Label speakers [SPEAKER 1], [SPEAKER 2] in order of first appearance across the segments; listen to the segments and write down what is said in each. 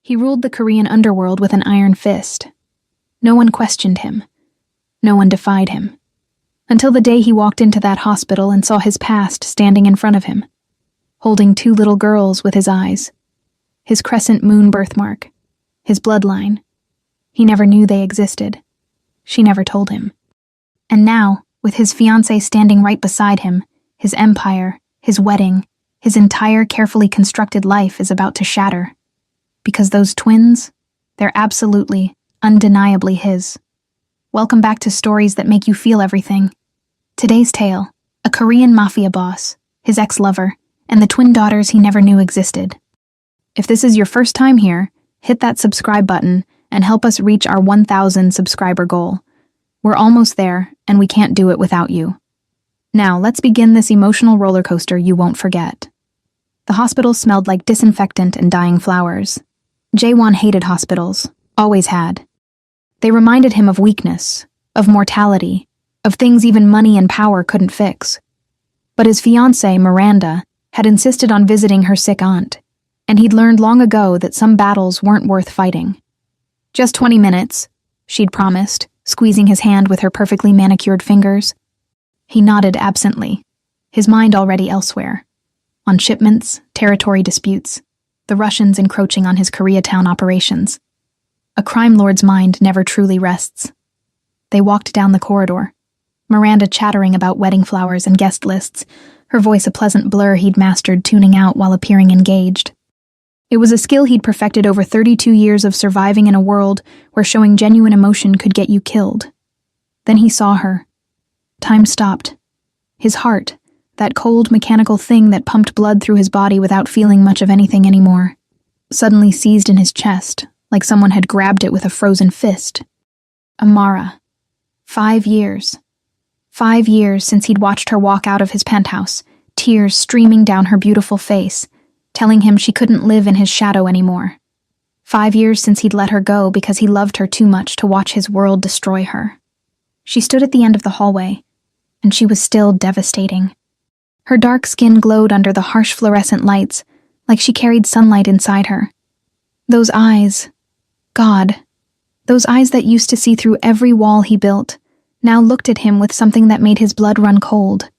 [SPEAKER 1] He ruled the Korean underworld with an iron fist. No one questioned him. No one defied him. Until the day he walked into that hospital and saw his past standing in front of him, holding two little girls with his eyes, his crescent moon birthmark, his bloodline. He never knew they existed. She never told him. And now, with his fiancée standing right beside him, his empire, his wedding, his entire carefully constructed life is about to shatter. Because those twins, they're absolutely, undeniably his. Welcome back to Stories That Make You Feel Everything. Today's tale, a Korean mafia boss, his ex-lover, and the twin daughters he never knew existed. If this is your first time here, hit that subscribe button and help us reach our 1,000 subscriber goal. We're almost there, and we can't do it without you. Now, let's begin this emotional roller coaster you won't forget. The hospital smelled like disinfectant and dying flowers. Jaewon hated hospitals, always had. They reminded him of weakness, of mortality, of things even money and power couldn't fix. But his fiancée, Miranda, had insisted on visiting her sick aunt, and he'd learned long ago that some battles weren't worth fighting. Just 20 minutes, she'd promised, squeezing his hand with her perfectly manicured fingers. He nodded absently, his mind already elsewhere. On shipments, territory disputes, the Russians encroaching on his Koreatown operations. A crime lord's mind never truly rests. They walked down the corridor, Miranda chattering about wedding flowers and guest lists, her voice a pleasant blur he'd mastered tuning out while appearing engaged. It was a skill he'd perfected over 32 years of surviving in a world where showing genuine emotion could get you killed. Then he saw her. Time stopped. His heart, that cold, mechanical thing that pumped blood through his body without feeling much of anything anymore, suddenly seized in his chest, like someone had grabbed it with a frozen fist. Amara. 5 years. 5 years since he'd watched her walk out of his penthouse, tears streaming down her beautiful face, telling him she couldn't live in his shadow anymore. 5 years since he'd let her go because he loved her too much to watch his world destroy her. She stood at the end of the hallway, and she was still devastating. Her dark skin glowed under the harsh fluorescent lights, like she carried sunlight inside her. Those eyes, God, those eyes that used to see through every wall he built, now looked at him with something that made his blood run cold.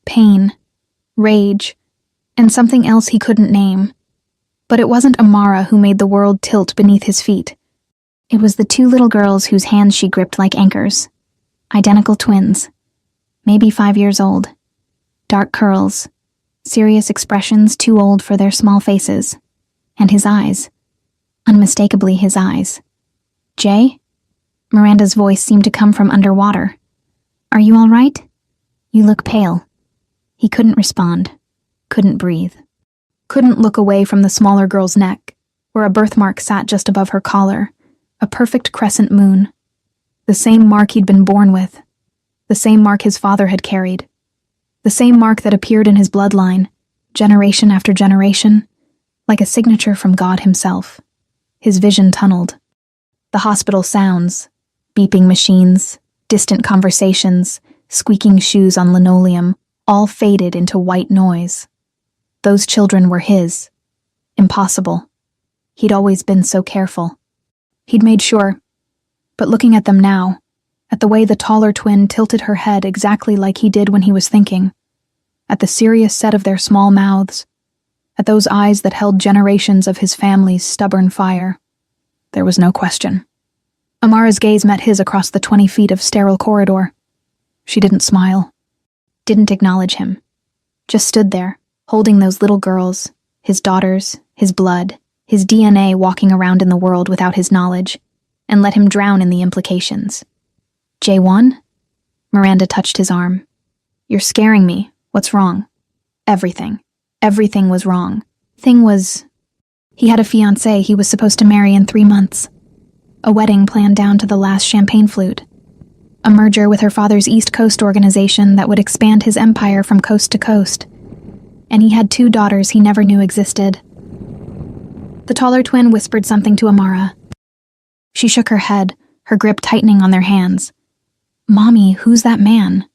[SPEAKER 1] Pain, rage, and something else he couldn't name. But it wasn't Amara who made the world tilt beneath his feet. It was the two little girls whose hands she gripped like anchors. Identical twins. Maybe 5 years old. Dark curls, serious expressions too old for their small faces, and his eyes. Unmistakably his eyes. Jay? Miranda's voice seemed to come from underwater. Are you all right? You look pale. He couldn't respond, couldn't breathe, couldn't look away from the smaller girl's neck, where a birthmark sat just above her collar, a perfect crescent moon. The same mark he'd been born with, the same mark his father had carried. The same mark that appeared in his bloodline, generation after generation, like a signature from God himself. His vision tunneled. The hospital sounds, beeping machines, distant conversations, squeaking shoes on linoleum, all faded into white noise. Those children were his. Impossible. He'd always been so careful. He'd made sure. But looking at them now, at the way the taller twin tilted her head exactly like he did when he was thinking, at the serious set of their small mouths, at those eyes that held generations of his family's stubborn fire, there was no question. Amara's gaze met his across the 20 feet of sterile corridor. She didn't smile, didn't acknowledge him, just stood there, holding those little girls, his daughters, his blood, his DNA walking around in the world without his knowledge, and let him drown in the implications. Jaewon? Miranda touched his arm. You're scaring me. What's wrong? Everything. Everything was wrong. He had a fiancée he was supposed to marry in 3 months. A wedding planned down to the last champagne flute. A merger with her father's East Coast organization that would expand his empire from coast to coast. And he had 2 daughters he never knew existed. The taller twin whispered something to Amara. She shook her head, her grip tightening on their hands. Mommy, who's that man?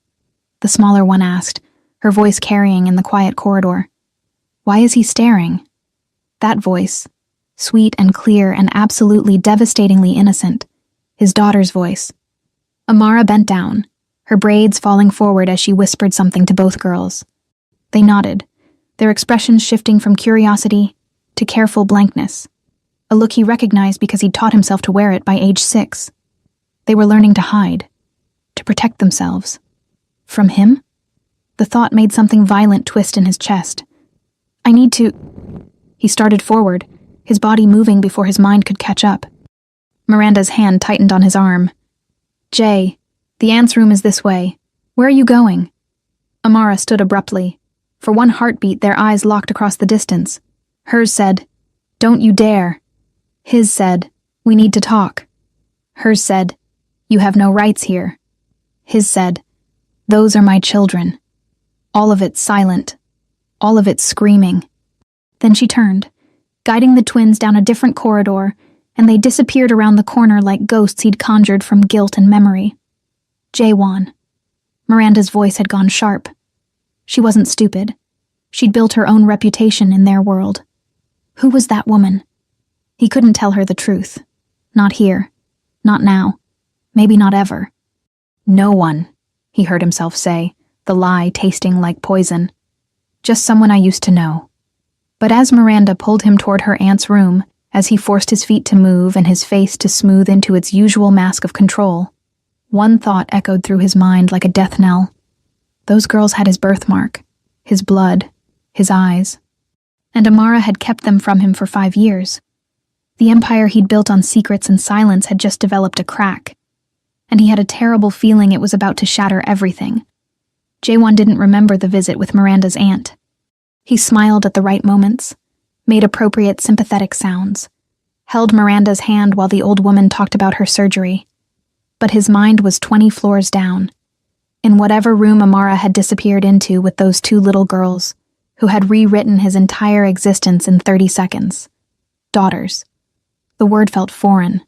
[SPEAKER 1] The smaller one asked, her voice carrying in the quiet corridor. Why is he staring? That voice, Sweet and clear and absolutely devastatingly innocent. His daughter's voice. Amara bent down, her braids falling forward as she whispered something to both girls. They nodded, their expressions shifting from curiosity to careful blankness, a look he recognized because he'd taught himself to wear it by age 6. They were learning to hide, to protect themselves. From him? The thought made something violent twist in his chest. I need to... He started forward, his body moving before his mind could catch up. Miranda's hand tightened on his arm. Jay, the aunt's room is this way. Where are you going? Amara stood abruptly. For one heartbeat, their eyes locked across the distance. Hers said, Don't you dare. His said, We need to talk. Hers said, You have no rights here. His said, Those are my children. All of it silent. All of it screaming. Then she turned, guiding the twins down a different corridor, and they disappeared around the corner like ghosts he'd conjured from guilt and memory. Jaewon. Miranda's voice had gone sharp. She wasn't stupid. She'd built her own reputation in their world. Who was that woman? He couldn't tell her the truth. Not here. Not now. Maybe not ever. No one, he heard himself say, the lie tasting like poison. Just someone I used to know. But as Miranda pulled him toward her aunt's room, as he forced his feet to move and his face to smooth into its usual mask of control, one thought echoed through his mind like a death knell. Those girls had his birthmark, his blood, his eyes. And Amara had kept them from him for 5 years. The empire he'd built on secrets and silence had just developed a crack, and he had a terrible feeling it was about to shatter everything. Jaewon didn't remember the visit with Miranda's aunt. He smiled at the right moments, made appropriate sympathetic sounds, held Miranda's hand while the old woman talked about her surgery. But his mind was 20 floors down, in whatever room Amara had disappeared into with those 2 little girls, who had rewritten his entire existence in 30 seconds. Daughters. The word felt foreign,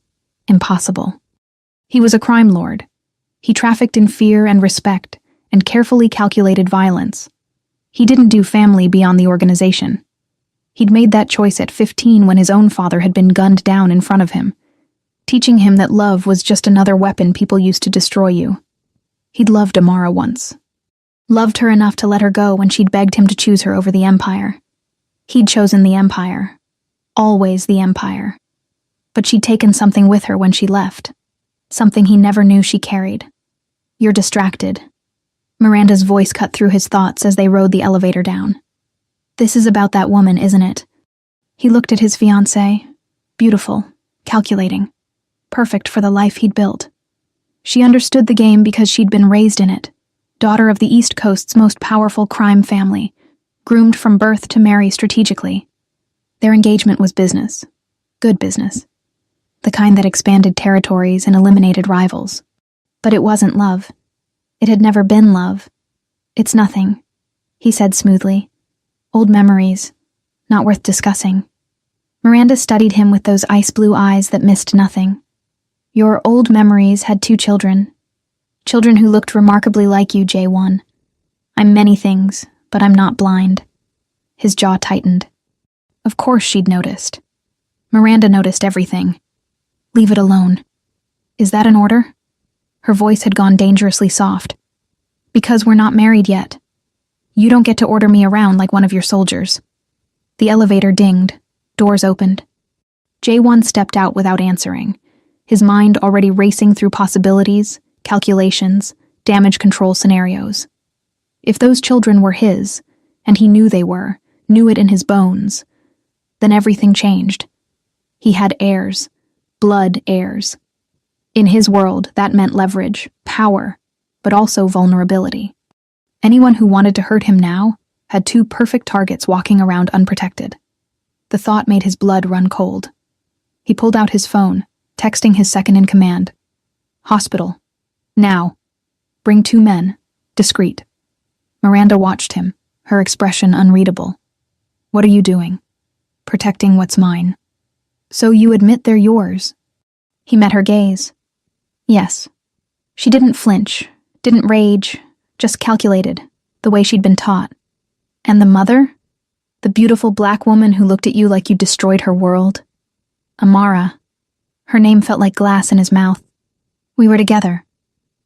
[SPEAKER 1] impossible. He was a crime lord. He trafficked in fear and respect, and carefully calculated violence. He didn't do family beyond the organization. He'd made that choice at 15 when his own father had been gunned down in front of him, teaching him that love was just another weapon people used to destroy you. He'd loved Amara once. Loved her enough to let her go when she'd begged him to choose her over the Empire. He'd chosen the Empire. Always the Empire. But she'd taken something with her when she left. Something he never knew she carried. You're distracted. Miranda's voice cut through his thoughts as they rode the elevator down. This is about that woman, isn't it? He looked at his fiancée. Beautiful, calculating, perfect for the life he'd built. She understood the game because she'd been raised in it, daughter of the East Coast's most powerful crime family, groomed from birth to marry strategically. Their engagement was business. Good business. The kind that expanded territories and eliminated rivals. But it wasn't love. It had never been love. It's nothing, he said smoothly. Old memories, not worth discussing. Miranda studied him with those ice-blue eyes that missed nothing. Your old memories had 2 children. Children who looked remarkably like you, Jaewon. I'm many things, but I'm not blind. His jaw tightened. Of course she'd noticed. Miranda noticed everything. Leave it alone. Is that an order? Her voice had gone dangerously soft. Because we're not married yet. You don't get to order me around like one of your soldiers. The elevator dinged. Doors opened. Jaewon stepped out without answering, his mind already racing through possibilities, calculations, damage control scenarios. If those children were his, and he knew they were, knew it in his bones, then everything changed. He had heirs, blood heirs. In his world, that meant leverage, power, but also vulnerability. Anyone who wanted to hurt him now had 2 perfect targets walking around unprotected. The thought made his blood run cold. He pulled out his phone, texting his second-in-command. Hospital. Now. Bring 2 men. Discreet. Miranda watched him, her expression unreadable. What are you doing? Protecting what's mine. So you admit they're yours? He met her gaze. Yes. She didn't flinch, didn't rage, just calculated, the way she'd been taught. And the mother? The beautiful black woman who looked at you like you destroyed her world? Amara. Her name felt like glass in his mouth. We were together.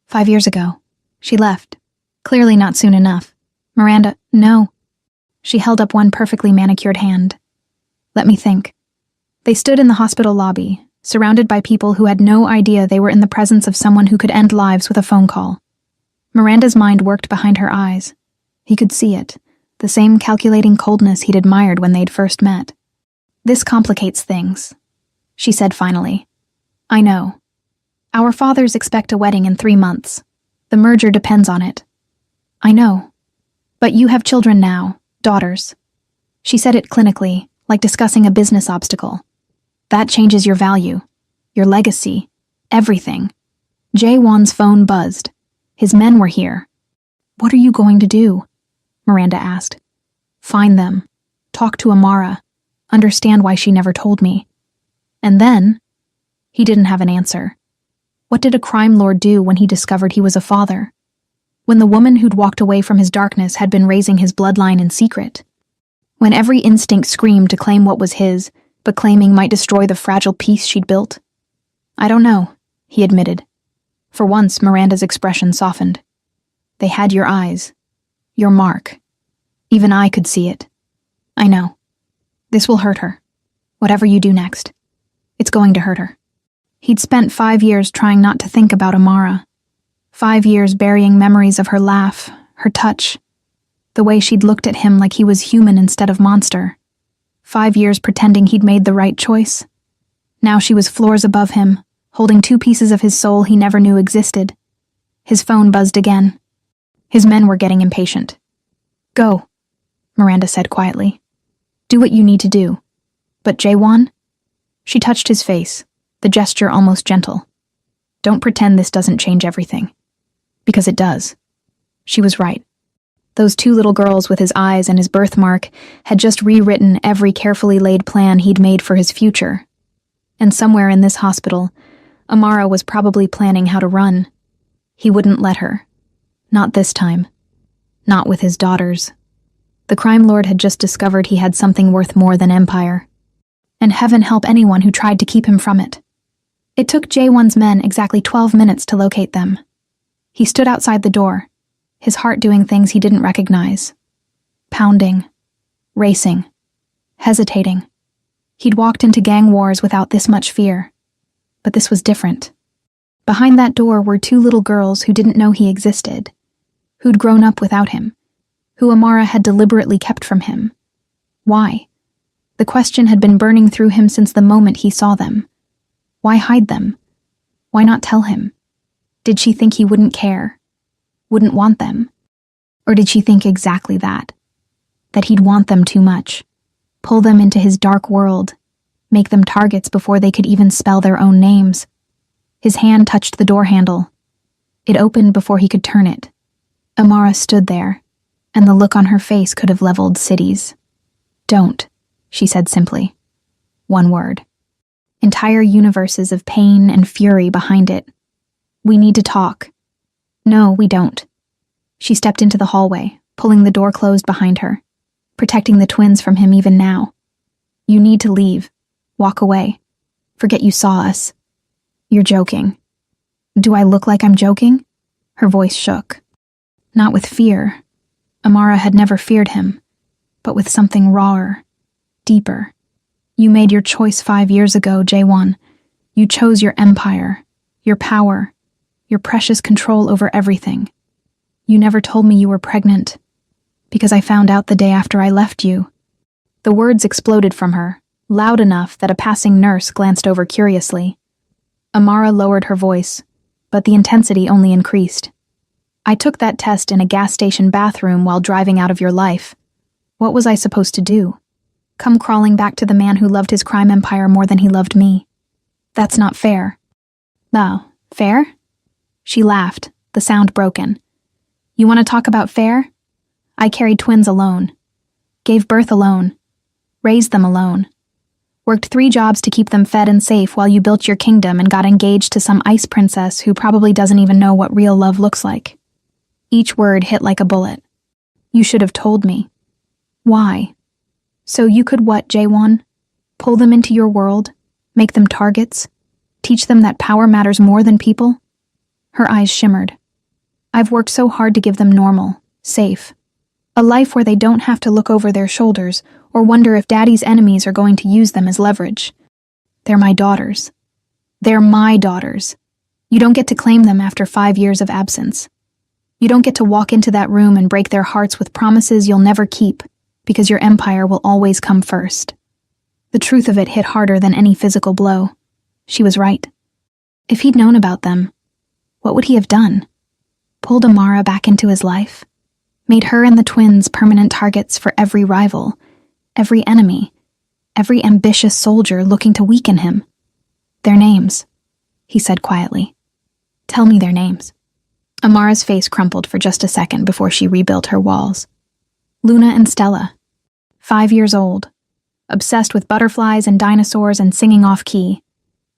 [SPEAKER 1] 5 years ago. She left. Clearly not soon enough. Miranda, no. She held up one perfectly manicured hand. Let me think. They stood in the hospital lobby, surrounded by people who had no idea they were in the presence of someone who could end lives with a phone call. Miranda's mind worked behind her eyes. He could see it, the same calculating coldness he'd admired when they'd first met. This complicates things, she said finally. I know. Our fathers expect a wedding in 3 months. The merger depends on it. I know. But you have children now, daughters. She said it clinically, like discussing a business obstacle. That changes your value, your legacy, everything. Jae-won's phone buzzed. His men were here. What are you going to do? Miranda asked. Find them. Talk to Amara. Understand why she never told me. And then, he didn't have an answer. What did a crime lord do when he discovered he was a father? When the woman who'd walked away from his darkness had been raising his bloodline in secret? When every instinct screamed to claim what was his, but claiming might destroy the fragile peace she'd built? I don't know, he admitted. For once, Miranda's expression softened. They had your eyes. Your mark. Even I could see it. I know. This will hurt her. Whatever you do next. It's going to hurt her. He'd spent 5 years trying not to think about Amara. 5 years burying memories of her laugh, her touch, the way she'd looked at him like he was human instead of monster. 5 years pretending he'd made the right choice. Now she was floors above him, holding 2 pieces of his soul he never knew existed. His phone buzzed again. His men were getting impatient. Go, Miranda said quietly. Do what you need to do. But Jae-won? She touched his face, the gesture almost gentle. Don't pretend this doesn't change everything. Because it does. She was right. Those 2 little girls with his eyes and his birthmark had just rewritten every carefully laid plan he'd made for his future. And somewhere in this hospital, Amara was probably planning how to run. He wouldn't let her. Not this time. Not with his daughters. The crime lord had just discovered he had something worth more than empire. And heaven help anyone who tried to keep him from it. It took Jae-won's men exactly 12 minutes to locate them. He stood outside the door, his heart doing things he didn't recognize. Pounding. Racing. Hesitating. He'd walked into gang wars without this much fear. But this was different. Behind that door were 2 little girls who didn't know he existed, who'd grown up without him, who Amara had deliberately kept from him. Why? The question had been burning through him since the moment he saw them. Why hide them? Why not tell him? Did she think he wouldn't care? Wouldn't want them? Or did she think exactly that? That he'd want them too much, pull them into his dark world, make them targets before they could even spell their own names? His hand touched the door handle. It opened before he could turn it. Amara stood there, and the look on her face could have leveled cities. Don't, she said simply. One word. Entire universes of pain and fury behind it. We need to talk. No, we don't. She stepped into the hallway, pulling the door closed behind her, protecting the twins from him even now. You need to leave. Walk away. Forget you saw us. You're joking. Do I look like I'm joking? Her voice shook. Not with fear. Amara had never feared him, but with something rawer, deeper. You made your choice 5 years ago, Jae-won. You chose your empire, your power, your precious control over everything. You never told me you were pregnant, because I found out the day after I left you. The words exploded from her, loud enough that a passing nurse glanced over curiously. Amara lowered her voice, but the intensity only increased. I took that test in a gas station bathroom while driving out of your life. What was I supposed to do? Come crawling back to the man who loved his crime empire more than he loved me? That's not fair. Oh, fair? She laughed, the sound broken. You want to talk about fair? I carried twins alone. Gave birth alone. Raised them alone. Worked 3 jobs to keep them fed and safe while you built your kingdom and got engaged to some ice princess who probably doesn't even know what real love looks like. Each word hit like a bullet. You should have told me. Why? So you could what, Jae-won? Pull them into your world? Make them targets? Teach them that power matters more than people? Her eyes shimmered. I've worked so hard to give them normal, safe, a life where they don't have to look over their shoulders or wonder if daddy's enemies are going to use them as leverage. They're my daughters. They're my daughters. You don't get to claim them after 5 years of absence. You don't get to walk into that room and break their hearts with promises you'll never keep, because your empire will always come first. The truth of it hit harder than any physical blow. She was right. If he'd known about them, what would he have done? Pulled Amara back into his life? Made her and the twins permanent targets for every rival, every enemy, every ambitious soldier looking to weaken him? Their names, he said quietly. Tell me their names. Amara's face crumpled for just a second before she rebuilt her walls. Luna and Stella, 5 years old, obsessed with butterflies and dinosaurs and singing off-key.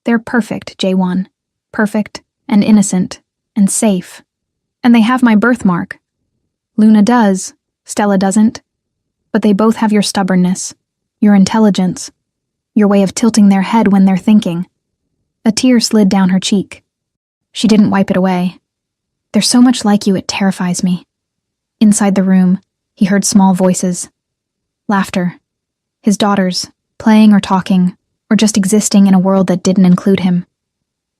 [SPEAKER 1] They're perfect, J1. Perfect and innocent and safe. And they have my birthmark. Luna does, Stella doesn't. But they both have your stubbornness, your intelligence, your way of tilting their head when they're thinking. A tear slid down her cheek. She didn't wipe it away. They're so much like you, it terrifies me. Inside the room, he heard small voices. Laughter. His daughters, playing or talking, or just existing in a world that didn't include him.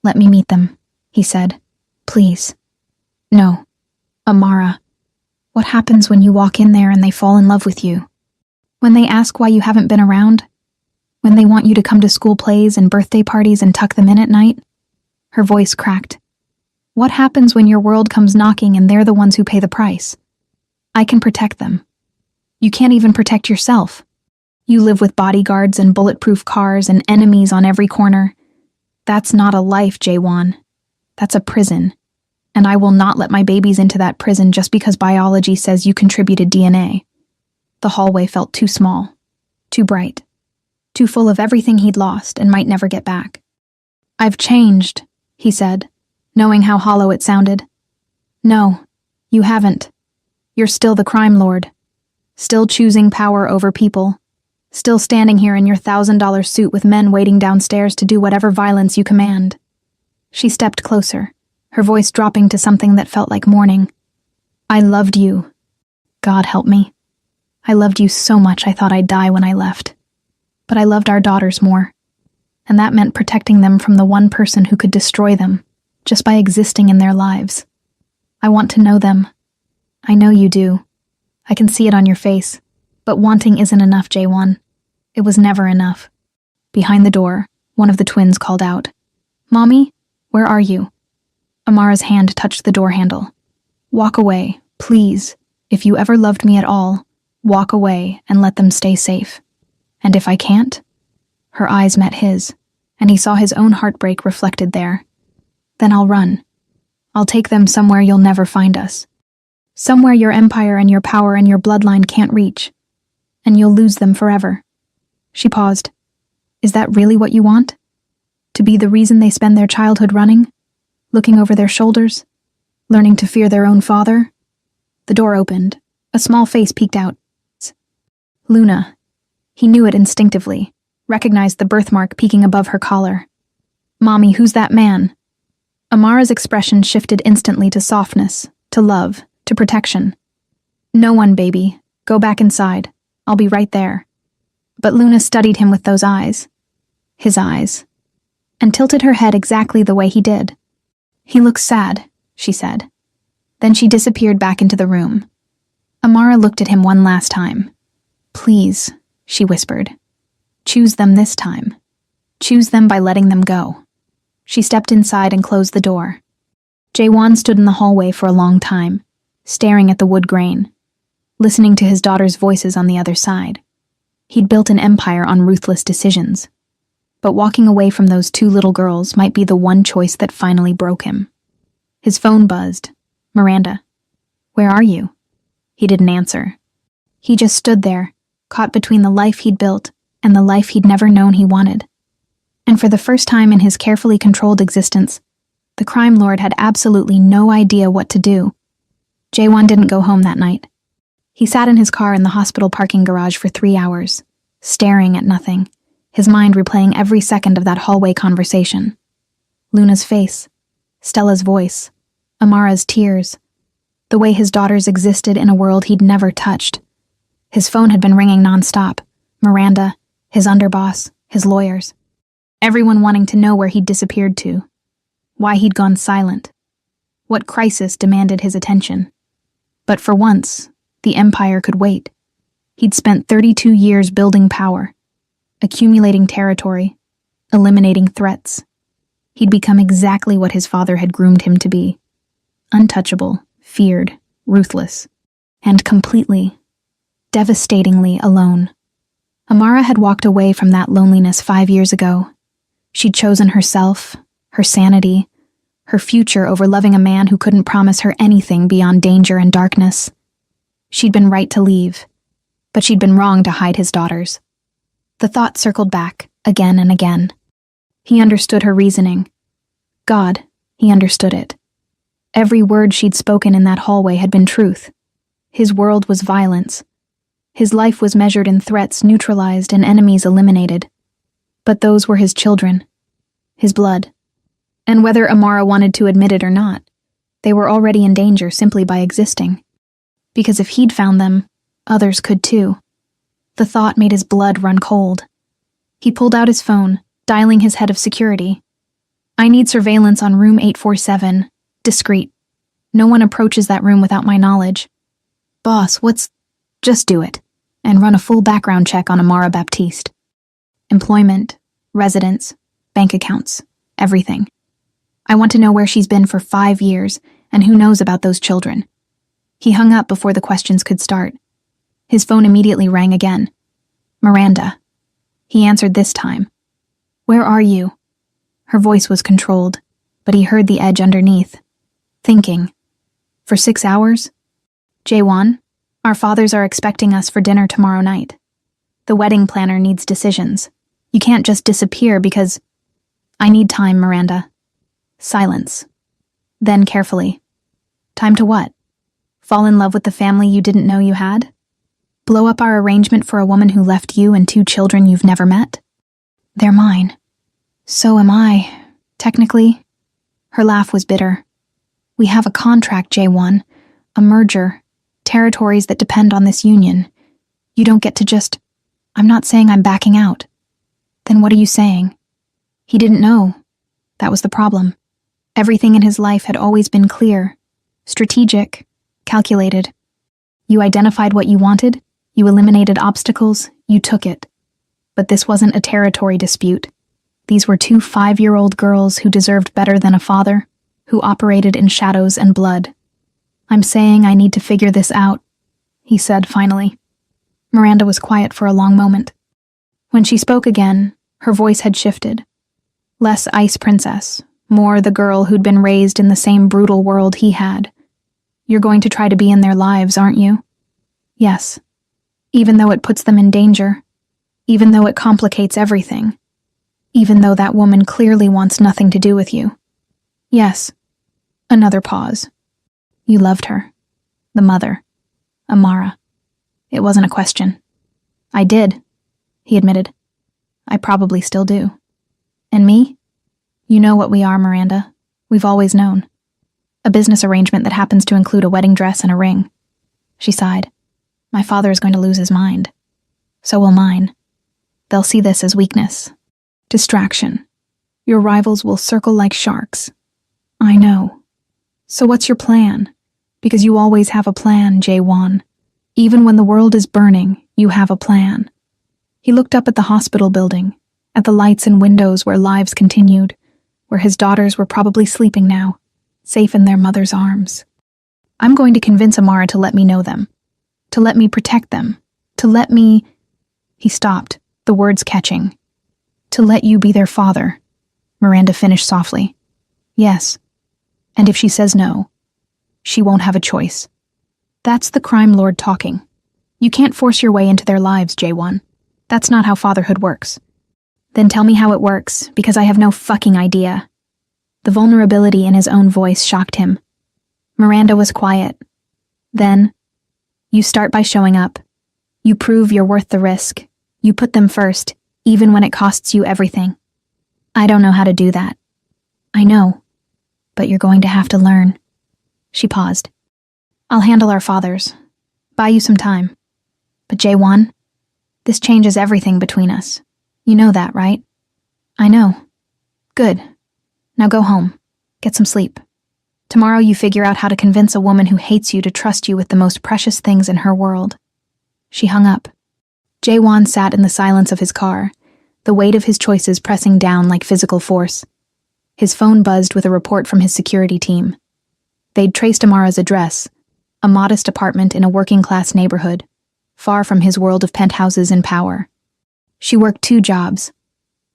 [SPEAKER 1] Let me meet them, he said. Please. No. Amara. What happens when you walk in there and they fall in love with you? When they ask why you haven't been around? When they want you to come to school plays and birthday parties and tuck them in at night? Her voice cracked. What happens when your world comes knocking and they're the ones who pay the price? I can protect them. You can't even protect yourself. You live with bodyguards and bulletproof cars and enemies on every corner. That's not a life, J1. That's a prison. And I will not let my babies into that prison just because biology says you contributed DNA. The hallway felt too small, too bright, too full of everything he'd lost and might never get back. I've changed, he said, knowing how hollow it sounded. No, you haven't. You're still the crime lord. Still choosing power over people. Still standing here in your $1,000 suit with men waiting downstairs to do whatever violence you command. She stepped closer, her voice dropping to something that felt like mourning. I loved you. God help me. I loved you so much I thought I'd die when I left. But I loved our daughters more. And that meant protecting them from the one person who could destroy them, just by existing in their lives. I want to know them. I know you do. I can see it on your face. But wanting isn't enough, J1. It was never enough. Behind the door, one of the twins called out, Mommy, where are you? Amara's hand touched the door handle. Walk away, please. If you ever loved me at all, walk away and let them stay safe. And if I can't? Her eyes met his, and he saw his own heartbreak reflected there. Then I'll run. I'll take them somewhere you'll never find us. Somewhere your empire and your power and your bloodline can't reach. And you'll lose them forever. She paused. Is that really what you want? To be the reason they spend their childhood running? Looking over their shoulders? Learning to fear their own father? The door opened. A small face peeked out. Luna. He knew it instinctively, recognized the birthmark peeking above her collar. Mommy, who's that man? Amara's expression shifted instantly to softness, to love, to protection. No one, baby. Go back inside. I'll be right there. But Luna studied him with those eyes. His eyes. And tilted her head exactly the way he did. He looks sad, she said. Then she disappeared back into the room. Amara looked at him one last time. Please, she whispered. Choose them this time. Choose them by letting them go. She stepped inside and closed the door. J1 stood in the hallway for a long time, staring at the wood grain, listening to his daughter's voices on the other side. He'd built an empire on ruthless decisions. But walking away from those two little girls might be the one choice that finally broke him. His phone buzzed. Miranda. Where are you? He didn't answer. He just stood there, caught between the life he'd built and the life he'd never known he wanted. And for the first time in his carefully controlled existence, the crime lord had absolutely no idea what to do. J1 didn't go home that night. He sat in his car in the hospital parking garage for 3 hours, staring at nothing, his mind replaying every second of that hallway conversation. Luna's face, Stella's voice, Amara's tears, the way his daughters existed in a world he'd never touched. His phone had been ringing nonstop. Miranda, his underboss, his lawyers. Everyone wanting to know where he'd disappeared to. Why he'd gone silent. What crisis demanded his attention. But for once, the Empire could wait. He'd spent 32 years building power, accumulating territory, eliminating threats. He'd become exactly what his father had groomed him to be. Untouchable, feared, ruthless, and completely, devastatingly alone. Amara had walked away from that loneliness 5 years ago. She'd chosen herself, her sanity, her future over loving a man who couldn't promise her anything beyond danger and darkness. She'd been right to leave, but she'd been wrong to hide his daughters. The thought circled back, again and again. He understood her reasoning. God, he understood it. Every word she'd spoken in that hallway had been truth. His world was violence. His life was measured in threats neutralized and enemies eliminated. But those were his children. His blood. And whether Amara wanted to admit it or not, they were already in danger simply by existing. Because if he'd found them, others could too. The thought made his blood run cold. He pulled out his phone, dialing his head of security. I need surveillance on room 847. Discreet. No one approaches that room without my knowledge. Boss, just do it. And run a full background check on Amara Baptiste. Employment, residence, bank accounts, everything. I want to know where she's been for 5 years and who knows about those children. He hung up before the questions could start. His phone immediately rang again. Miranda. He answered this time. Where are you? Her voice was controlled, but he heard the edge underneath. Thinking. For 6 hours? Jaewon, our fathers are expecting us for dinner tomorrow night. The wedding planner needs decisions. You can't just disappear because... I need time, Miranda. Silence. Then carefully. Time to what? Fall in love with the family you didn't know you had? Blow up our arrangement for a woman who left you and 2 children you've never met? They're mine. So am I, technically. Her laugh was bitter. We have a contract, Jaewon. A merger. Territories that depend on this union. You don't get to just... I'm not saying I'm backing out. Then what are you saying? He didn't know. That was the problem. Everything in his life had always been clear, strategic, calculated. You identified what you wanted, you eliminated obstacles, you took it. But this wasn't a territory dispute. These were 2 5-year-old girls who deserved better than a father, who operated in shadows and blood. I'm saying I need to figure this out, he said finally. Miranda was quiet for a long moment. When she spoke again, her voice had shifted. Less ice princess, more the girl who'd been raised in the same brutal world he had. You're going to try to be in their lives, aren't you? Yes. Even though it puts them in danger. Even though it complicates everything. Even though that woman clearly wants nothing to do with you. Yes. Another pause. You loved her. The mother. Amara. It wasn't a question. I did, he admitted. I probably still do. And me? You know what we are, Miranda. We've always known. A business arrangement that happens to include a wedding dress and a ring. She sighed. My father is going to lose his mind. So will mine. They'll see this as weakness. Distraction. Your rivals will circle like sharks. I know. So what's your plan? Because you always have a plan, Jaewon. Even when the world is burning, you have a plan. He looked up at the hospital building, at the lights and windows where lives continued, where his daughters were probably sleeping now, safe in their mother's arms. I'm going to convince Amara to let me know them, to let me protect them, to let me... He stopped, the words catching. To let you be their father, Miranda finished softly. Yes. And if she says no, she won't have a choice. That's the crime lord talking. You can't force your way into their lives, Jaewon. That's not how fatherhood works. Then tell me how it works, because I have no fucking idea. The vulnerability in his own voice shocked him. Miranda was quiet. Then, you start by showing up. You prove you're worth the risk. You put them first, even when it costs you everything. I don't know how to do that. I know, but you're going to have to learn. She paused. I'll handle our fathers. Buy you some time. But Jaewon, this changes everything between us. You know that, right? I know. Good. Now go home. Get some sleep. Tomorrow you figure out how to convince a woman who hates you to trust you with the most precious things in her world. She hung up. Jaewon sat in the silence of his car, the weight of his choices pressing down like physical force. His phone buzzed with a report from his security team. They'd traced Amara's address, a modest apartment in a working-class neighborhood, far from his world of penthouses and power. She worked 2 jobs,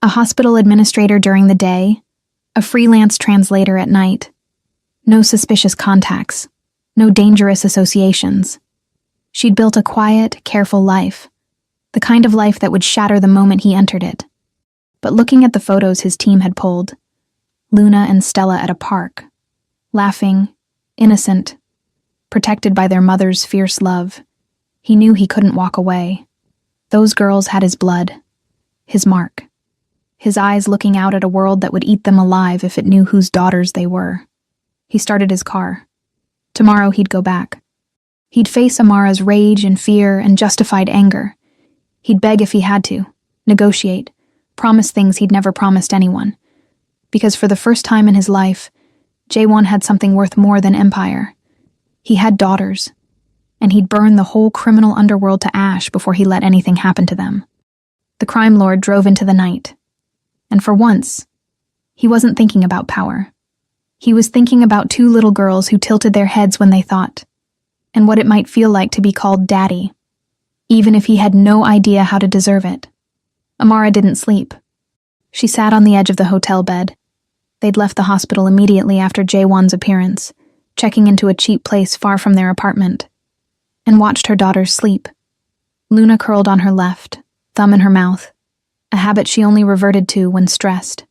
[SPEAKER 1] a hospital administrator during the day, a freelance translator at night. No suspicious contacts, no dangerous associations. She'd built a quiet, careful life, the kind of life that would shatter the moment he entered it. But looking at the photos his team had pulled, Luna and Stella at a park, laughing, innocent, protected by their mother's fierce love, he knew he couldn't walk away. Those girls had his blood, his mark, his eyes looking out at a world that would eat them alive if it knew whose daughters they were. He started his car. Tomorrow he'd go back. He'd face Amara's rage and fear and justified anger. He'd beg if he had to, negotiate, promise things he'd never promised anyone. Because for the first time in his life, Jaewon had something worth more than empire. He had daughters, and he'd burn the whole criminal underworld to ash before he let anything happen to them. The crime lord drove into the night. And for once, he wasn't thinking about power. He was thinking about 2 little girls who tilted their heads when they thought, and what it might feel like to be called daddy, even if he had no idea how to deserve it. Amara didn't sleep. She sat on the edge of the hotel bed. They'd left the hospital immediately after Jaewon's appearance, checking into a cheap place far from their apartment, and watched her daughters sleep. Luna curled on her left, thumb in her mouth, a habit she only reverted to when stressed.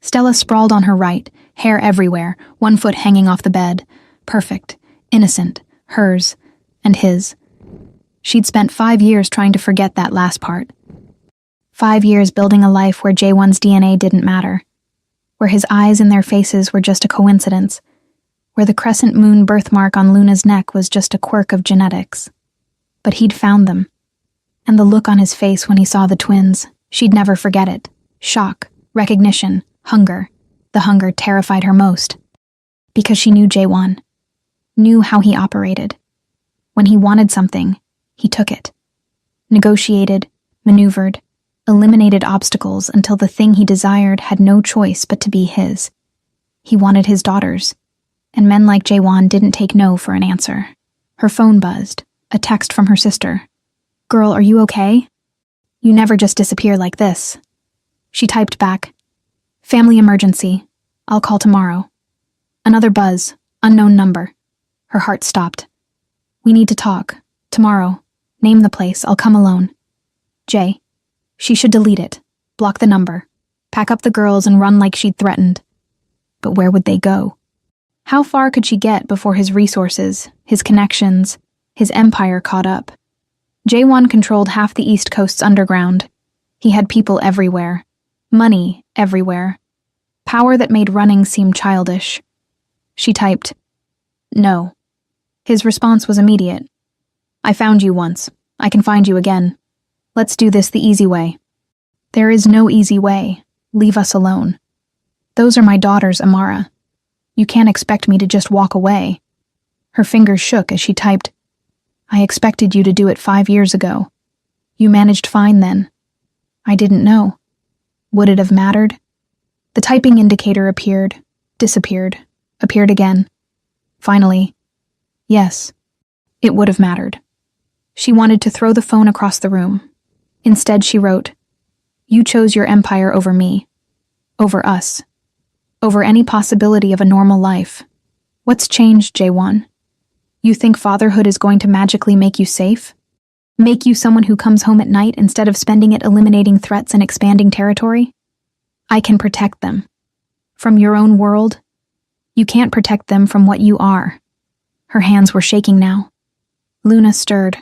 [SPEAKER 1] Stella sprawled on her right, hair everywhere, 1 foot hanging off the bed, perfect, innocent, hers, and his. She'd spent 5 years trying to forget that last part. 5 years building a life where Jaewon's DNA didn't matter, where his eyes and their faces were just a coincidence, where the crescent moon birthmark on Luna's neck was just a quirk of genetics. But he'd found them, and the look on his face when he saw the twins, she'd never forget it. Shock, recognition, hunger. The hunger terrified her most. Because she knew Jaewon, knew how he operated. When he wanted something, he took it. Negotiated, maneuvered, eliminated obstacles until the thing he desired had no choice but to be his. He wanted his daughters, and men like Jaewon didn't take no for an answer. Her phone buzzed, a text from her sister. Girl, are you okay? You never just disappear like this. She typed back, family emergency. I'll call tomorrow. Another buzz, unknown number. Her heart stopped. We need to talk. Tomorrow. Name the place. I'll come alone. Jay. She should delete it. Block the number. Pack up the girls and run like she'd threatened. But where would they go? How far could she get before his resources, his connections, his empire caught up? Jaewon controlled half the East Coast's underground. He had people everywhere. Money everywhere. Power that made running seem childish. She typed, no. His response was immediate. I found you once. I can find you again. Let's do this the easy way. There is no easy way. Leave us alone. Those are my daughters, Amara. You can't expect me to just walk away. Her fingers shook as she typed, I expected you to do it 5 years ago. You managed fine then. I didn't know. Would it have mattered? The typing indicator appeared, disappeared, appeared again. Finally, yes, it would have mattered. She wanted to throw the phone across the room. Instead, she wrote, You chose your empire over me, over us, over any possibility of a normal life. What's changed, Jaewon? You think fatherhood is going to magically make you safe? Make you someone who comes home at night instead of spending it eliminating threats and expanding territory? I can protect them. From your own world, you can't protect them from what you are. Her hands were shaking now. Luna stirred,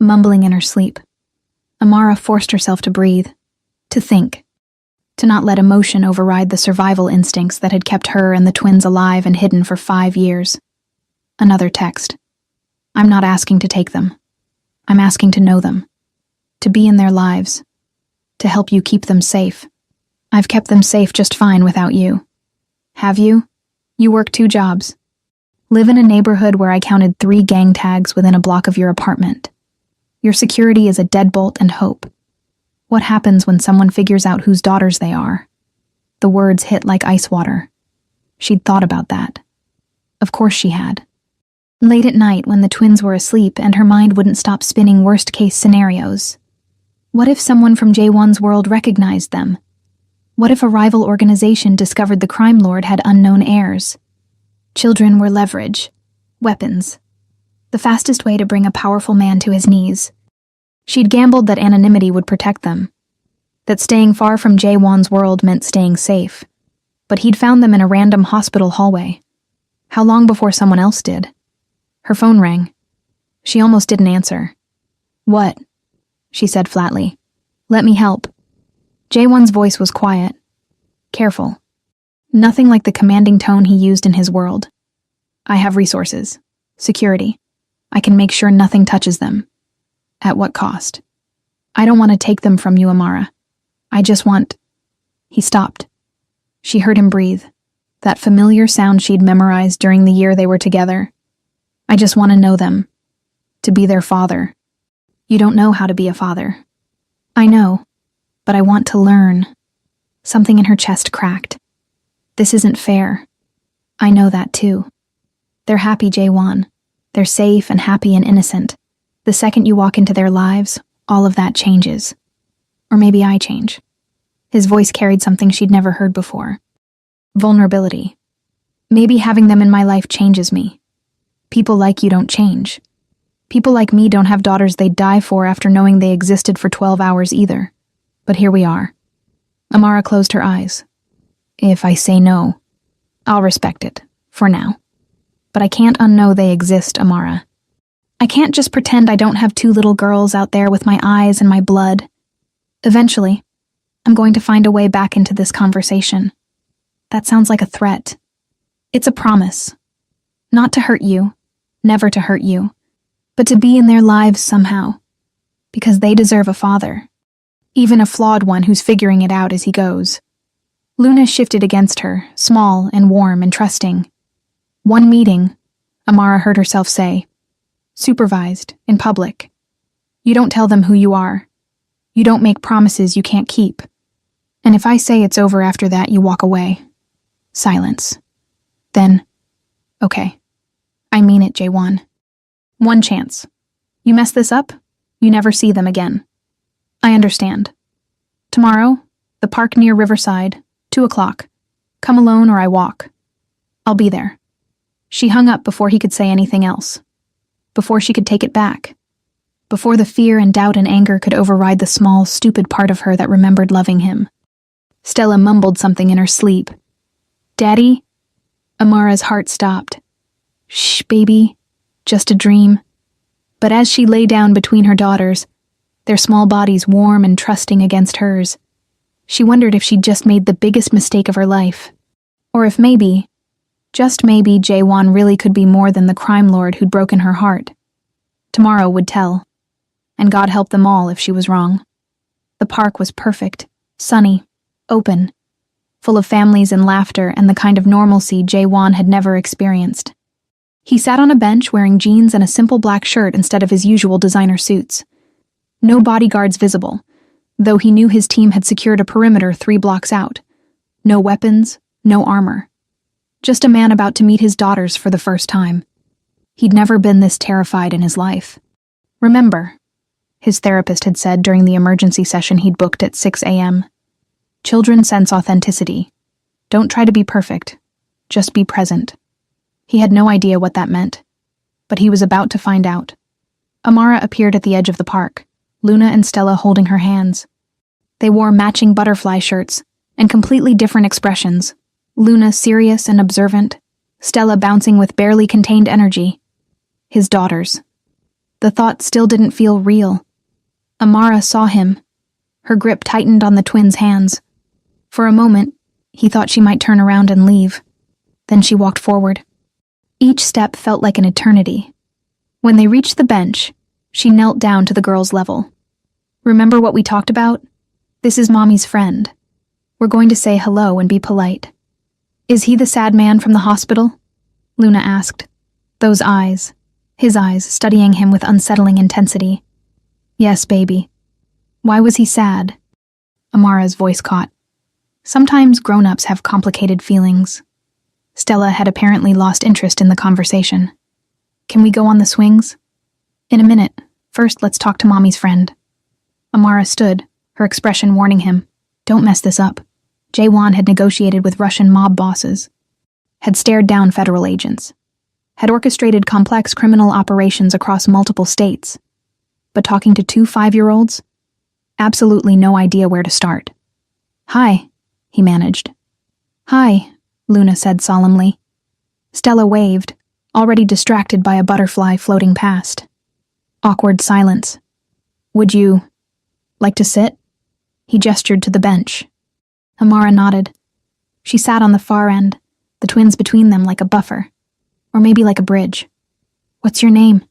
[SPEAKER 1] mumbling in her sleep. Amara forced herself to breathe, To think. To not let emotion override the survival instincts that had kept her and the twins alive and hidden for 5 years. Another text. I'm not asking to take them. I'm asking to know them. To be in their lives. To help you keep them safe. I've kept them safe just fine without you. Have you? You work 2 jobs. Live in a neighborhood where I counted 3 gang tags within a block of your apartment. Your security is a deadbolt and hope. What happens when someone figures out whose daughters they are? The words hit like ice water. She'd thought about that. Of course she had. Late at night when the twins were asleep and her mind wouldn't stop spinning worst-case scenarios. What if someone from Jaewon's world recognized them? What if a rival organization discovered the crime lord had unknown heirs? Children were leverage. Weapons. The fastest way to bring a powerful man to his knees. She'd gambled that anonymity would protect them. That staying far from Jaewon's world meant staying safe. But he'd found them in a random hospital hallway. How long before someone else did? Her phone rang. She almost didn't answer. What? She said flatly. Let me help. Jaewon's voice was quiet. Careful. Nothing like the commanding tone he used in his world. I have resources. Security. I can make sure nothing touches them. At what cost? I don't want to take them from you, Amara. I just want... He stopped. She heard him breathe. That familiar sound she'd memorized during the year they were together. I just want to know them. To be their father. You don't know how to be a father. I know, but I want to learn. Something in her chest cracked. This isn't fair. I know that too. They're happy, Jaewon. They're safe and happy and innocent. The second you walk into their lives, all of that changes. Or maybe I change. His voice carried something she'd never heard before. Vulnerability. Maybe having them in my life changes me. People like you don't change. People like me don't have daughters they'd die for after knowing they existed for 12 hours either. But here we are. Amara closed her eyes. If I say no, I'll respect it, for now. But I can't unknow they exist, Amara. I can't just pretend I don't have 2 little girls out there with my eyes and my blood. Eventually, I'm going to find a way back into this conversation. That sounds like a threat. It's a promise. Not to hurt you, never to hurt you, but to be in their lives somehow. Because they deserve a father. Even a flawed one who's figuring it out as he goes. Luna shifted against her, small and warm and trusting. One meeting, Amara heard herself say. Supervised, in public. You don't tell them who you are. You don't make promises you can't keep. And if I say it's over after that, you walk away. Silence. Then, okay. I mean it, Jaewon. 1 chance. You mess this up, you never see them again. I understand. Tomorrow, the park near Riverside, 2 o'clock. Come alone or I walk. I'll be there. She hung up before he could say anything else. Before she could take it back. Before the fear and doubt and anger could override the small, stupid part of her that remembered loving him. Stella mumbled something in her sleep. Daddy? Amara's heart stopped. Shh, baby. Just a dream. But as she lay down between her daughters, their small bodies warm and trusting against hers, she wondered if she'd just made the biggest mistake of her life. Or if maybe, just maybe, Jaewon really could be more than the crime lord who'd broken her heart. Tomorrow would tell. And God help them all if she was wrong. The park was perfect, sunny, open, full of families and laughter and the kind of normalcy Jaewon had never experienced. He sat on a bench wearing jeans and a simple black shirt instead of his usual designer suits. No bodyguards visible, though he knew his team had secured a perimeter 3 blocks out. No weapons, no armor. Just a man about to meet his daughters for the first time. He'd never been this terrified in his life. Remember, his therapist had said during the emergency session he'd booked at 6 a.m. Children sense authenticity. Don't try to be perfect. Just be present. He had no idea what that meant, but he was about to find out. Amara appeared at the edge of the park, Luna and Stella holding her hands. They wore matching butterfly shirts and completely different expressions. Luna serious and observant, Stella bouncing with barely contained energy. His daughters. The thought still didn't feel real. Amara saw him, Her grip tightened on the twins' hands. For a moment, he thought she might turn around and leave. Then she walked forward. Each step felt like an eternity. When they reached the bench, she knelt down to the girl's level. "Remember what we talked about? This is Mommy's friend. We're going to say hello and be polite." "Is he the sad man from the hospital?" Luna asked. Those eyes, his eyes, studying him with unsettling intensity. "Yes, baby." "Why was he sad?" Amara's voice caught. Sometimes grown-ups have complicated feelings. Stella had apparently lost interest in the conversation. "Can we go on the swings?" "In a minute. First, let's talk to Mommy's friend." Amara stood, her expression warning him. Don't mess this up. Jaewon had negotiated with Russian mob bosses, had stared down federal agents, had orchestrated complex criminal operations across multiple states. But talking to two 5-year-olds? Absolutely no idea where to start. "Hi," he managed. "Hi," Luna said solemnly. Stella waved, already distracted by a butterfly floating past. Awkward silence. "Would you like to sit?" He gestured to the bench. Amara nodded. She sat on the far end, the twins between them like a buffer, or maybe like a bridge. "What's your name?"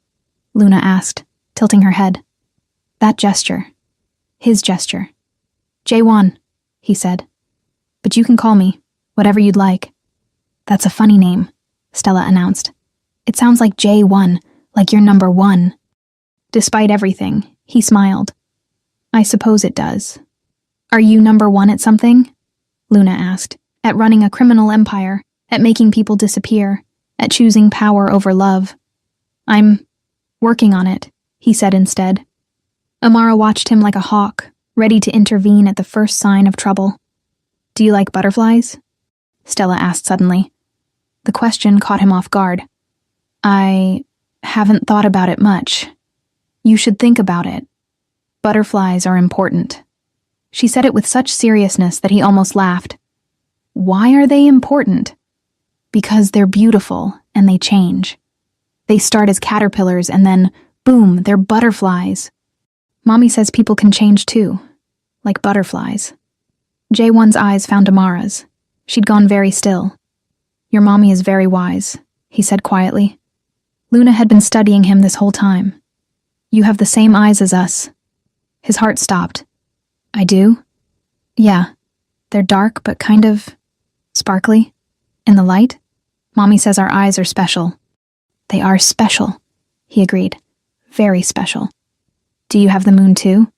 [SPEAKER 1] Luna asked, tilting her head. That gesture. His gesture. "Jaewon," he said. "But you can call me whatever you'd like." "That's a funny name," Stella announced. "It sounds like J1, like you're number 1. Despite everything, he smiled. "I suppose it does." "Are you number 1 at something?" Luna asked. "At running a criminal empire, at making people disappear, at choosing power over love?" "I'm working on it," he said instead. Amara watched him like a hawk, ready to intervene at the first sign of trouble. "Do you like butterflies?" Stella asked suddenly. The question caught him off guard. "I haven't thought about it much. You should think about it. Butterflies are important." She said it with such seriousness that he almost laughed. "Why are they important?" "Because they're beautiful and they change. They start as caterpillars and then, boom, they're butterflies. Mommy says people can change too, like butterflies." Jaewon's eyes found Amara's. She'd gone very still. "Your mommy is very wise," he said quietly. Luna had been studying him this whole time. "You have the same eyes as us." His heart stopped. "I do?" "Yeah. They're dark but kind of sparkly. In the light? Mommy says our eyes are special." "They are special," he agreed. "Very special." "Do you have the moon too?"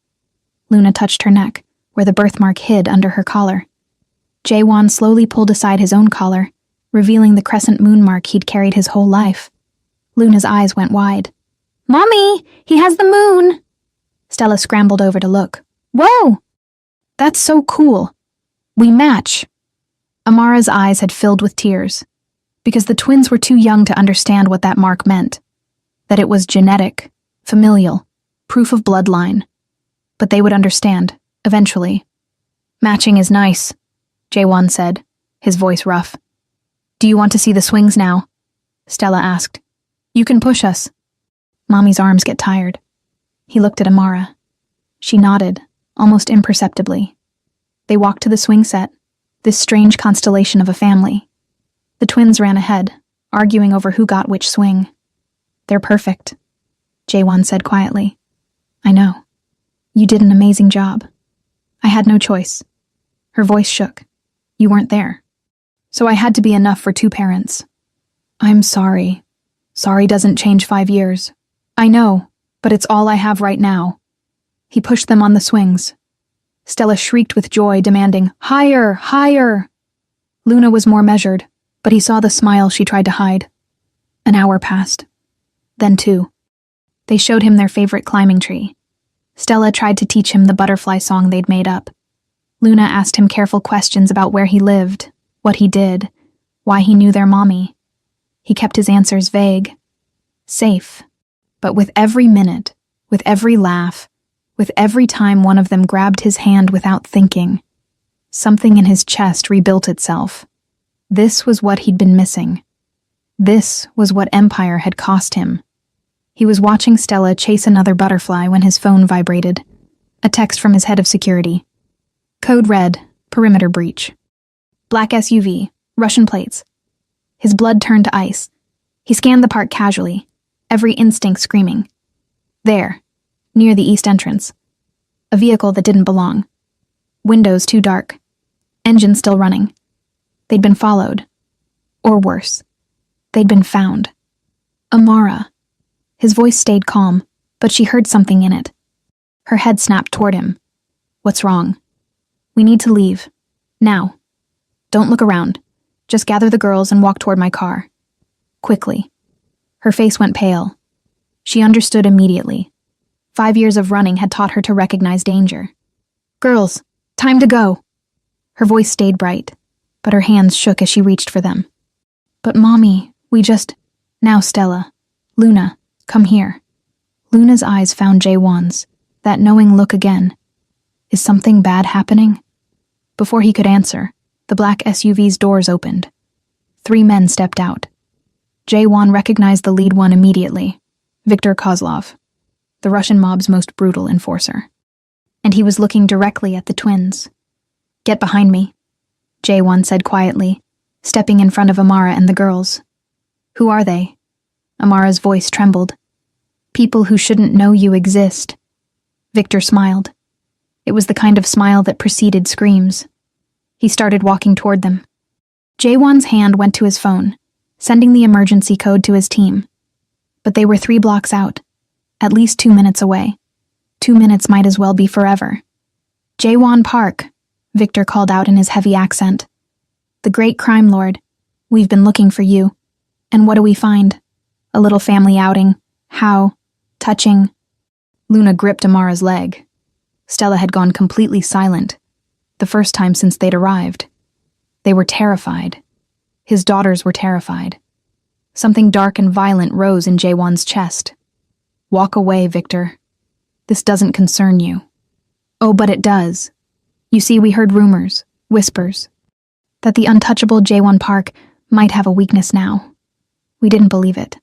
[SPEAKER 1] Luna touched her neck, where the birthmark hid under her collar. Jaewon slowly pulled aside his own collar, revealing the crescent moon mark he'd carried his whole life. Luna's eyes went wide. "Mommy, he has the moon!" Stella scrambled over to look. "Whoa! That's so cool. We match." Amara's eyes had filled with tears, because the twins were too young to understand what that mark meant, that it was genetic, familial, proof of bloodline. But they would understand, eventually. "Matching is nice," Jaewon said, his voice rough. "Do you want to see the swings now?" Stella asked. "You can push us." Mommy's arms get tired. He looked at Amara. She nodded, almost imperceptibly. They walked to the swing set, this strange constellation of a family. The twins ran ahead, arguing over who got which swing. "They're perfect," Jaewon said quietly. "I know. You did an amazing job. I had no choice." Her voice shook. "You weren't there. So I had to be enough for 2 parents. I'm sorry. Sorry doesn't change 5 years. I know, but it's all I have right now." He pushed them on the swings. Stella shrieked with joy, demanding, "Higher, higher!" Luna was more measured, but he saw the smile she tried to hide. An hour passed. Then 2. They showed him their favorite climbing tree. Stella tried to teach him the butterfly song they'd made up. Luna asked him careful questions about where he lived, what he did, why he knew their mommy. He kept his answers vague. Safe. But with every minute, with every laugh, with every time one of them grabbed his hand without thinking, something in his chest rebuilt itself. This was what he'd been missing. This was what Empire had cost him. He was watching Stella chase another butterfly when his phone vibrated. A text from his head of security. Code red, perimeter breach. Black SUV, Russian plates. His blood turned to ice. He scanned the park casually, every instinct screaming. There, near the east entrance. A vehicle that didn't belong. Windows too dark. Engine still running. They'd been followed. Or worse, they'd been found. Amara. His voice stayed calm, but she heard something in it. Her head snapped toward him. What's wrong? We need to leave. Now. Don't look around. Just gather the girls and walk toward my car. Quickly. Her face went pale. She understood immediately. 5 years of running had taught her to recognize danger. Girls, time to go. Her voice stayed bright, but her hands shook as she reached for them. But Mommy, Now, Stella. Luna, come here. Luna's eyes found Jaewon's, that knowing look again. Is something bad happening? Before he could answer, the black SUV's doors opened. 3 men stepped out. Jaewon recognized the lead one immediately, Viktor Kozlov, the Russian mob's most brutal enforcer. And he was looking directly at the twins. Get behind me, Jaewon said quietly, stepping in front of Amara and the girls. Who are they? Amara's voice trembled. People who shouldn't know you exist. Viktor smiled. It was the kind of smile that preceded screams. He started walking toward them. Jaewon's hand went to his phone, sending the emergency code to his team. But they were 3 blocks out, at least 2 minutes away. 2 minutes might as well be forever. Jaewon Park, Viktor called out in his heavy accent. The great crime lord, we've been looking for you. And what do we find? A little family outing. How? Touching. Luna gripped Amara's leg. Stella had gone completely silent, the first time since they'd arrived. They were terrified. His daughters were terrified. Something dark and violent rose in Jaewon's chest. Walk away, Viktor. This doesn't concern you. Oh, but it does. You see, we heard rumors, whispers, that the untouchable Jaewon Park might have a weakness now. We didn't believe it.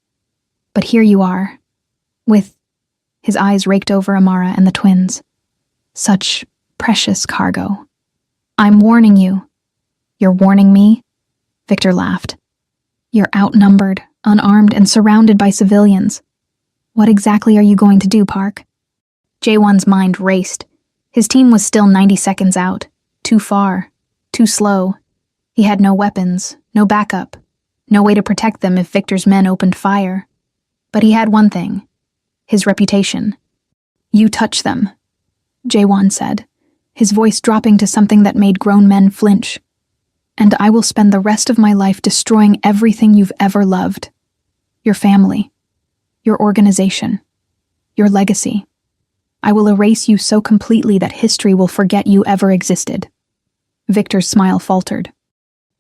[SPEAKER 1] But here you are, with... His eyes raked over Amara and the twins. Such precious cargo. I'm warning you. You're warning me? Viktor laughed. You're outnumbered, unarmed, and surrounded by civilians. What exactly are you going to do, Park? Jaewon's mind raced. His team was still 90 seconds out. Too far. Too slow. He had no weapons, no backup, no way to protect them if Viktor's men opened fire. But he had one thing. His reputation. You touch them, Jaewon said, his voice dropping to something that made grown men flinch. And I will spend the rest of my life destroying everything you've ever loved. Your family. Your organization. Your legacy. I will erase you so completely that history will forget you ever existed. Viktor's smile faltered.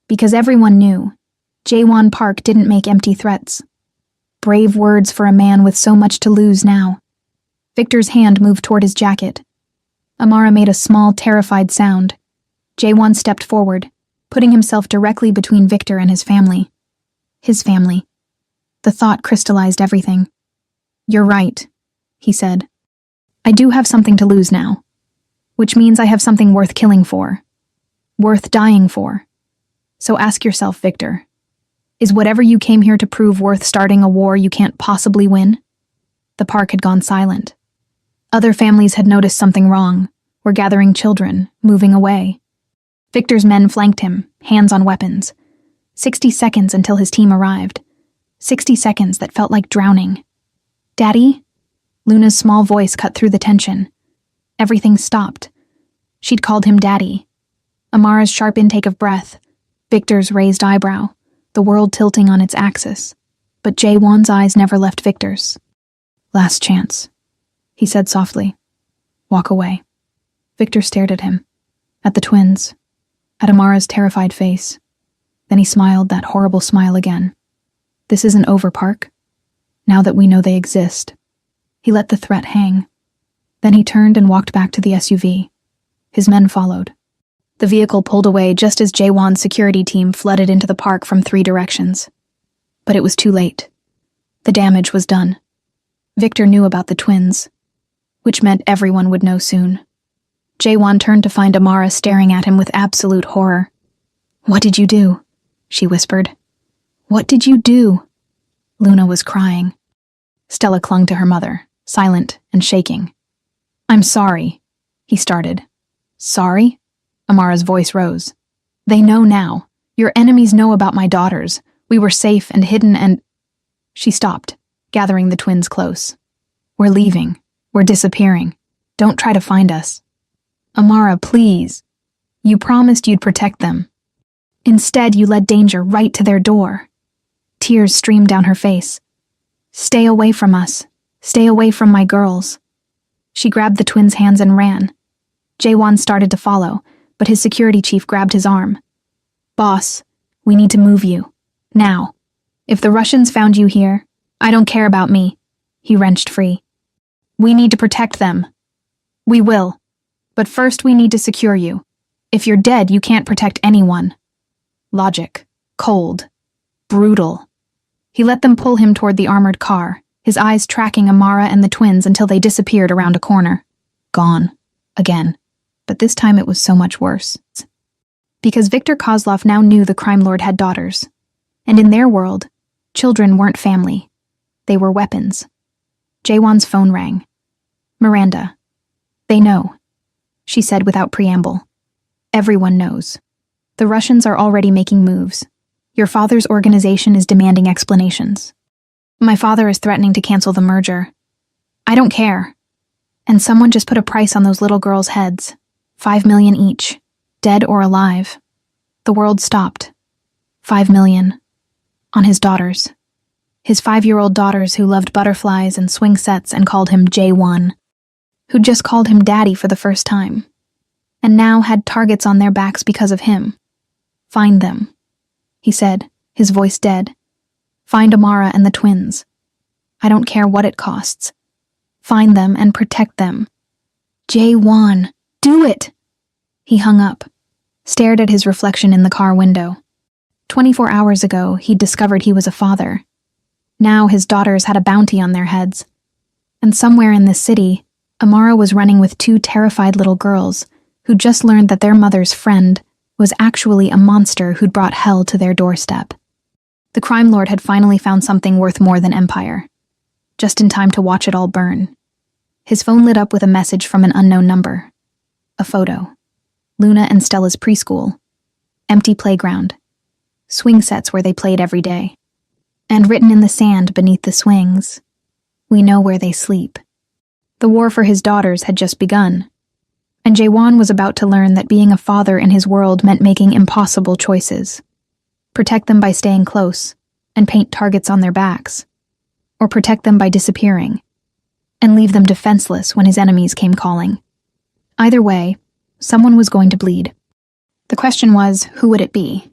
[SPEAKER 1] Because everyone knew, Jaewon Park didn't make empty threats. Brave words for a man with so much to lose now. Viktor's hand moved toward his jacket. Amara made a small, terrified sound. Jaewon stepped forward, putting himself directly between Viktor and his family. His family. The thought crystallized everything. You're right, he said. I do have something to lose now. Which means I have something worth killing for. Worth dying for. So ask yourself, Viktor. Is whatever you came here to prove worth starting a war you can't possibly win? The park had gone silent. Other families had noticed something wrong, were gathering children, moving away. Viktor's men flanked him, hands on weapons. 60 seconds until his team arrived. 60 seconds that felt like drowning. Daddy? Luna's small voice cut through the tension. Everything stopped. She'd called him Daddy. Amara's sharp intake of breath. Viktor's raised eyebrow, the world tilting on its axis. But Jaewon's eyes never left Viktor's. Last chance, he said softly. Walk away. Viktor stared at him, at the twins, at Amara's terrified face. Then he smiled that horrible smile again. This isn't over, Park. Now that we know they exist. He let the threat hang. Then he turned and walked back to the SUV. His men followed. The vehicle pulled away just as Jaewon's security team flooded into the park from 3 directions. But it was too late. The damage was done. Viktor knew about the twins, which meant everyone would know soon. Jaewon turned to find Amara staring at him with absolute horror. "What did you do?" she whispered. "What did you do?" Luna was crying. Stella clung to her mother, silent and shaking. "I'm sorry," he started. "Sorry?" Amara's voice rose. "They know now. Your enemies know about my daughters. We were safe and hidden and—" She stopped, gathering the twins close. "We're leaving. We're disappearing. Don't try to find us." "Amara, please. You promised you'd protect them. Instead, you led danger right to their door." Tears streamed down her face. "Stay away from us. Stay away from my girls." She grabbed the twins' hands and ran. Jaewon started to follow, but his security chief grabbed his arm. "Boss, we need to move you. Now. If the Russians found you here, I don't care about me." He wrenched free. "We need to protect them." "We will. But first we need to secure you. If you're dead, you can't protect anyone." Logic. Cold. Brutal. He let them pull him toward the armored car, his eyes tracking Amara and the twins until they disappeared around a corner. Gone. Again. But this time it was so much worse. Because Viktor Kozlov now knew the crime lord had daughters. And in their world, children weren't family. They were weapons. Jaewon's phone rang. "Miranda. They know," she said without preamble. "Everyone knows. The Russians are already making moves. Your father's organization is demanding explanations. My father is threatening to cancel the merger. I don't care. And someone just put a price on those little girls' heads. 5 million each, dead or alive." The world stopped. 5 million. On his daughters. His 5-year-old daughters who loved butterflies and swing sets and called him J1. Who just called him Daddy for the first time. And now had targets on their backs because of him. "Find them," he said, his voice dead. "Find Amara and the twins. I don't care what it costs. Find them and protect them. Jaewon, do it!" He hung up, stared at his reflection in the car window. 24 hours ago, he'd discovered he was a father. Now his daughters had a bounty on their heads. And somewhere in this city, Amara was running with 2 terrified little girls who'd just learned that their mother's friend was actually a monster who'd brought hell to their doorstep. The crime lord had finally found something worth more than empire. Just in time to watch it all burn. His phone lit up with a message from an unknown number. A photo. Luna and Stella's preschool. Empty playground. Swing sets where they played every day. And written in the sand beneath the swings, "We know where they sleep." The war for his daughters had just begun. And Jaewon was about to learn that being a father in his world meant making impossible choices. Protect them by staying close, and paint targets on their backs. Or protect them by disappearing, and leave them defenseless when his enemies came calling. Either way, someone was going to bleed. The question was, who would it be?